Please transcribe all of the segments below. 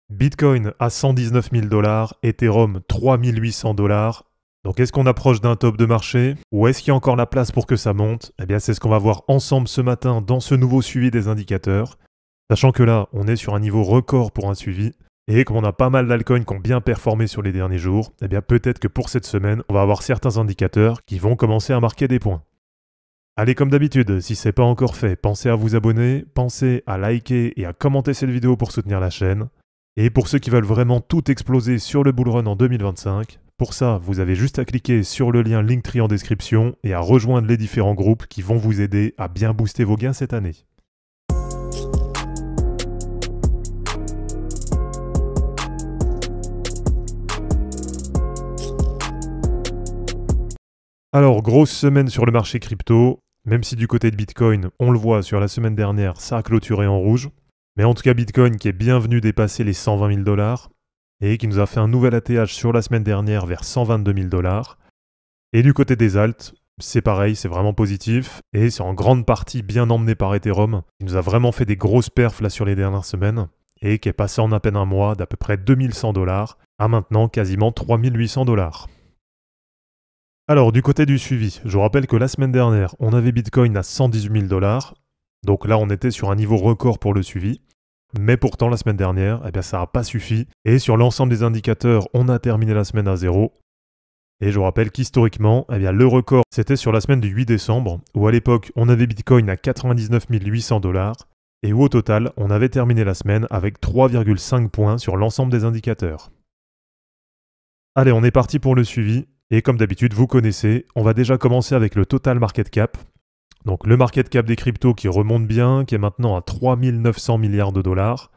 Bitcoin à 119 000 $, Ethereum 3 800 $. Donc est-ce qu'on approche d'un top de marché ou est-ce qu'il y a encore la place pour que ça monte? Eh bien c'est ce qu'on va voir ensemble ce matin dans ce nouveau suivi des indicateurs. Sachant que là, on est sur un niveau record pour un suivi et qu'on a pas mal d'altcoins qui ont bien performé sur les derniers jours, eh bien peut-être que pour cette semaine, on va avoir certains indicateurs qui vont commencer à marquer des points. Allez, comme d'habitude, si ce n'est pas encore fait, pensez à vous abonner, pensez à liker et à commenter cette vidéo pour soutenir la chaîne. Et pour ceux qui veulent vraiment tout exploser sur le bull run en 2025, pour ça, vous avez juste à cliquer sur le lien Linktree en description et à rejoindre les différents groupes qui vont vous aider à bien booster vos gains cette année. Alors, grosse semaine sur le marché crypto, même si du côté de Bitcoin, on le voit sur la semaine dernière, ça a clôturé en rouge. Mais en tout cas, Bitcoin qui est bien venu dépasser les 120 000 $ et qui nous a fait un nouvel ATH sur la semaine dernière vers 122 000 $. Et du côté des alts, c'est pareil, c'est vraiment positif et c'est en grande partie bien emmené par Ethereum qui nous a vraiment fait des grosses perfs là sur les dernières semaines et qui est passé en à peine un mois d'à peu près 2100 $ à maintenant quasiment 3800 $. Alors, du côté du suivi, je vous rappelle que la semaine dernière, on avait Bitcoin à 118 000 $. Donc là, on était sur un niveau record pour le suivi. Mais pourtant, la semaine dernière, eh bien, ça n'a pas suffi. Et sur l'ensemble des indicateurs, on a terminé la semaine à zéro. Et je vous rappelle qu'historiquement, eh bien, le record, c'était sur la semaine du 8 décembre, où à l'époque, on avait Bitcoin à 99 800 $. Et où au total, on avait terminé la semaine avec 3,5 points sur l'ensemble des indicateurs. Allez, on est parti pour le suivi. Et comme d'habitude, vous connaissez, on va déjà commencer avec le total market cap. Donc le market cap des cryptos qui remonte bien, qui est maintenant à 3 900 milliards de dollars.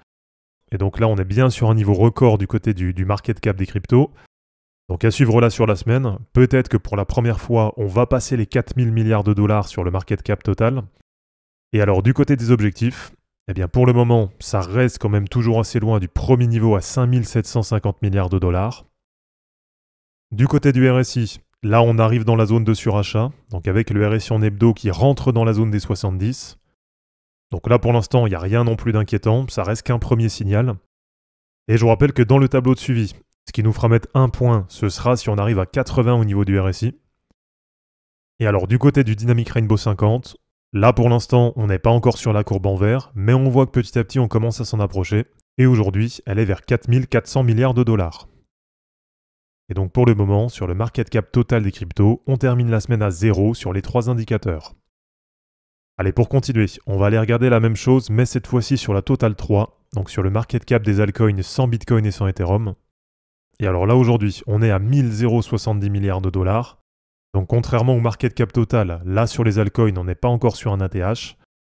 Et donc là, on est bien sur un niveau record du côté du market cap des cryptos. Donc à suivre là sur la semaine, peut-être que pour la première fois, on va passer les 4 000 milliards de dollars sur le market cap total. Et alors du côté des objectifs, eh bien pour le moment, ça reste quand même toujours assez loin du premier niveau à 5 750 milliards de dollars. Du côté du RSI, là on arrive dans la zone de surachat, donc avec le RSI en hebdo qui rentre dans la zone des 70. Donc là pour l'instant il n'y a rien non plus d'inquiétant, ça reste qu'un premier signal. Et je vous rappelle que dans le tableau de suivi, ce qui nous fera mettre un point, ce sera si on arrive à 80 au niveau du RSI. Et alors du côté du Dynamic Rainbow 50, là pour l'instant on n'est pas encore sur la courbe en vert, mais on voit que petit à petit on commence à s'en approcher. Et aujourd'hui elle est vers 4 400 milliards de dollars. Et donc pour le moment, sur le market cap total des cryptos, on termine la semaine à 0 sur les 3 indicateurs. Allez, pour continuer, on va aller regarder la même chose, mais cette fois-ci sur la Total 3, donc sur le market cap des altcoins sans Bitcoin et sans Ethereum. Et alors là aujourd'hui, on est à 1070 milliards de dollars. Donc contrairement au market cap total, là sur les altcoins, on n'est pas encore sur un ATH.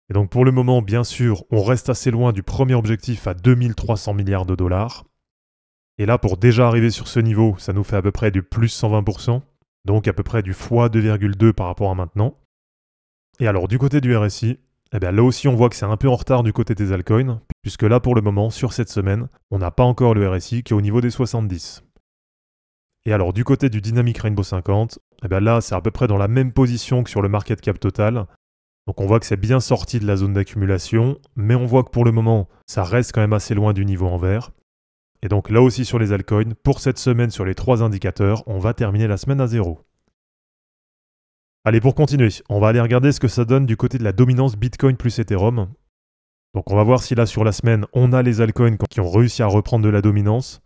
Et donc pour le moment, bien sûr, on reste assez loin du premier objectif à 2300 milliards de dollars. Et là, pour déjà arriver sur ce niveau, ça nous fait à peu près du plus 120%, donc à peu près du x 2,2 par rapport à maintenant. Et alors, du côté du RSI, eh bien, là aussi, on voit que c'est un peu en retard du côté des altcoins, puisque là, pour le moment, sur cette semaine, on n'a pas encore le RSI qui est au niveau des 70. Et alors, du côté du Dynamic Rainbow 50, eh bien, là, c'est à peu près dans la même position que sur le market cap total. Donc, on voit que c'est bien sorti de la zone d'accumulation, mais on voit que pour le moment, ça reste quand même assez loin du niveau en vert. Et donc là aussi sur les altcoins, pour cette semaine sur les 3 indicateurs, on va terminer la semaine à 0. Allez, pour continuer, on va aller regarder ce que ça donne du côté de la dominance Bitcoin plus Ethereum. Donc on va voir si là sur la semaine, on a les altcoins qui ont réussi à reprendre de la dominance.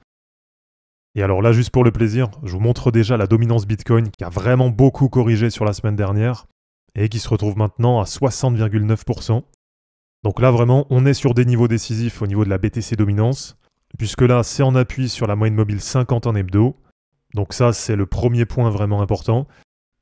Et alors là, juste pour le plaisir, je vous montre déjà la dominance Bitcoin qui a vraiment beaucoup corrigé sur la semaine dernière et qui se retrouve maintenant à 60,9%. Donc là vraiment, on est sur des niveaux décisifs au niveau de la BTC dominance. Puisque là, c'est en appui sur la moyenne mobile 50 en hebdo. Donc ça, c'est le premier point vraiment important.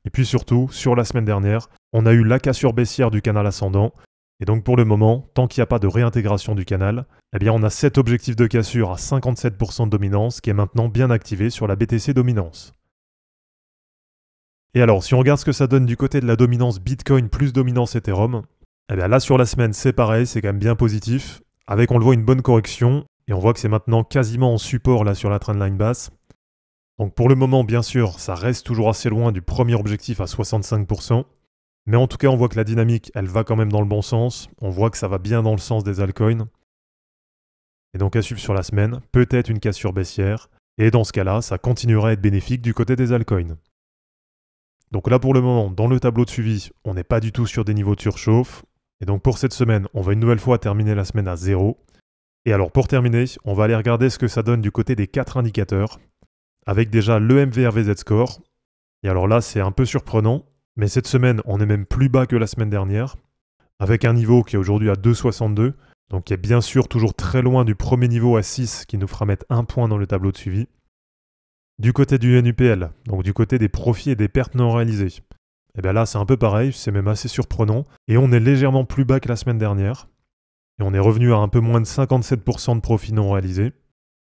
Et puis surtout, sur la semaine dernière, on a eu la cassure baissière du canal ascendant. Et donc pour le moment, tant qu'il n'y a pas de réintégration du canal, eh bien on a cet objectif de cassure à 57% de dominance qui est maintenant bien activé sur la BTC dominance. Et alors, si on regarde ce que ça donne du côté de la dominance Bitcoin plus dominance Ethereum, eh bien là sur la semaine, c'est pareil, c'est quand même bien positif. Avec, on le voit, une bonne correction. Et on voit que c'est maintenant quasiment en support là sur la trendline basse. Donc pour le moment, bien sûr, ça reste toujours assez loin du premier objectif à 65%. Mais en tout cas, on voit que la dynamique, elle va quand même dans le bon sens. On voit que ça va bien dans le sens des altcoins. et donc à suivre sur la semaine, peut-être une cassure baissière, et dans ce cas-là, ça continuera à être bénéfique du côté des altcoins. Donc là pour le moment, dans le tableau de suivi, on n'est pas du tout sur des niveaux de surchauffe, et donc pour cette semaine, on va une nouvelle fois terminer la semaine à 0. Et alors pour terminer, on va aller regarder ce que ça donne du côté des 4 indicateurs, avec déjà le MVRVZ score. Et alors là, c'est un peu surprenant, mais cette semaine, on est même plus bas que la semaine dernière, avec un niveau qui est aujourd'hui à 2,62, donc qui est bien sûr toujours très loin du premier niveau à 6 qui nous fera mettre 1 point dans le tableau de suivi. Du côté du NUPL, donc du côté des profits et des pertes non réalisées, et bien là c'est un peu pareil, c'est même assez surprenant, et on est légèrement plus bas que la semaine dernière, et on est revenu à un peu moins de 57% de profits non réalisés.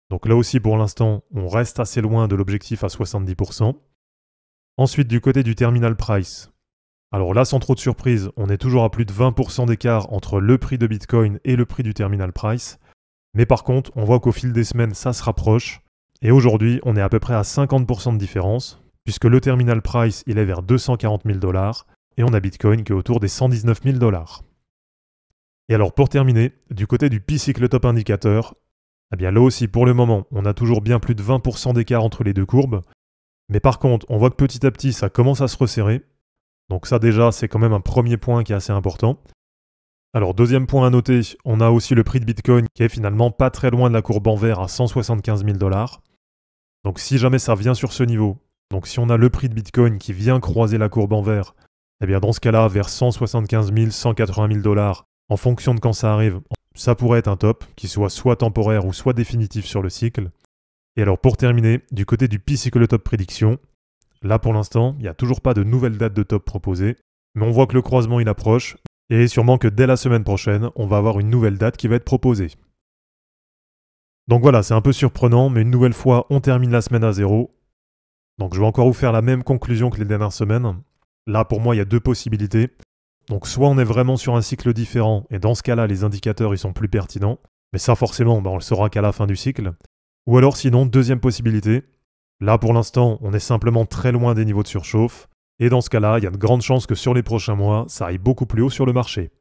Donc là aussi pour l'instant, on reste assez loin de l'objectif à 70%. Ensuite du côté du terminal price, alors là sans trop de surprise, on est toujours à plus de 20% d'écart entre le prix de Bitcoin et le prix du terminal price, mais par contre on voit qu'au fil des semaines ça se rapproche, et aujourd'hui on est à peu près à 50% de différence, puisque le terminal price il est vers 240 000 $, et on a Bitcoin qui est autour des 119 000 $. Et alors pour terminer, du côté du P-Cycle Top Indicator, eh bien là aussi pour le moment on a toujours bien plus de 20% d'écart entre les deux courbes, mais par contre on voit que petit à petit ça commence à se resserrer, donc ça déjà c'est quand même un premier point qui est assez important. Alors deuxième point à noter, on a aussi le prix de Bitcoin qui est finalement pas très loin de la courbe en vert à 175 000 $. Donc si jamais ça vient sur ce niveau, donc si on a le prix de Bitcoin qui vient croiser la courbe en vert, eh bien dans ce cas-là vers 175 000, 180 000 $, en fonction de quand ça arrive, ça pourrait être un top, qui soit temporaire ou soit définitif sur le cycle. Et alors pour terminer, du côté du P-Cycle Top Prédiction, là pour l'instant, il n'y a toujours pas de nouvelle date de top proposée, mais on voit que le croisement il approche, et sûrement que dès la semaine prochaine, on va avoir une nouvelle date qui va être proposée. Donc voilà, c'est un peu surprenant, mais une nouvelle fois, on termine la semaine à 0. Donc je vais encore vous faire la même conclusion que les dernières semaines. Là pour moi, il y a deux possibilités. Donc soit on est vraiment sur un cycle différent, et dans ce cas-là, les indicateurs ils sont plus pertinents, mais ça forcément, on le saura qu'à la fin du cycle. Ou alors sinon, deuxième possibilité, là pour l'instant, on est simplement très loin des niveaux de surchauffe, et dans ce cas-là, il y a de grandes chances que sur les prochains mois, ça aille beaucoup plus haut sur le marché.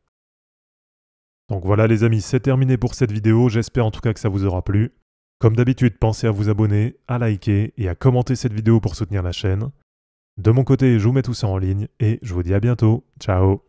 Donc voilà les amis, c'est terminé pour cette vidéo, j'espère en tout cas que ça vous aura plu. Comme d'habitude, pensez à vous abonner, à liker et à commenter cette vidéo pour soutenir la chaîne. De mon côté, je vous mets tout ça en ligne, et je vous dis à bientôt. Ciao!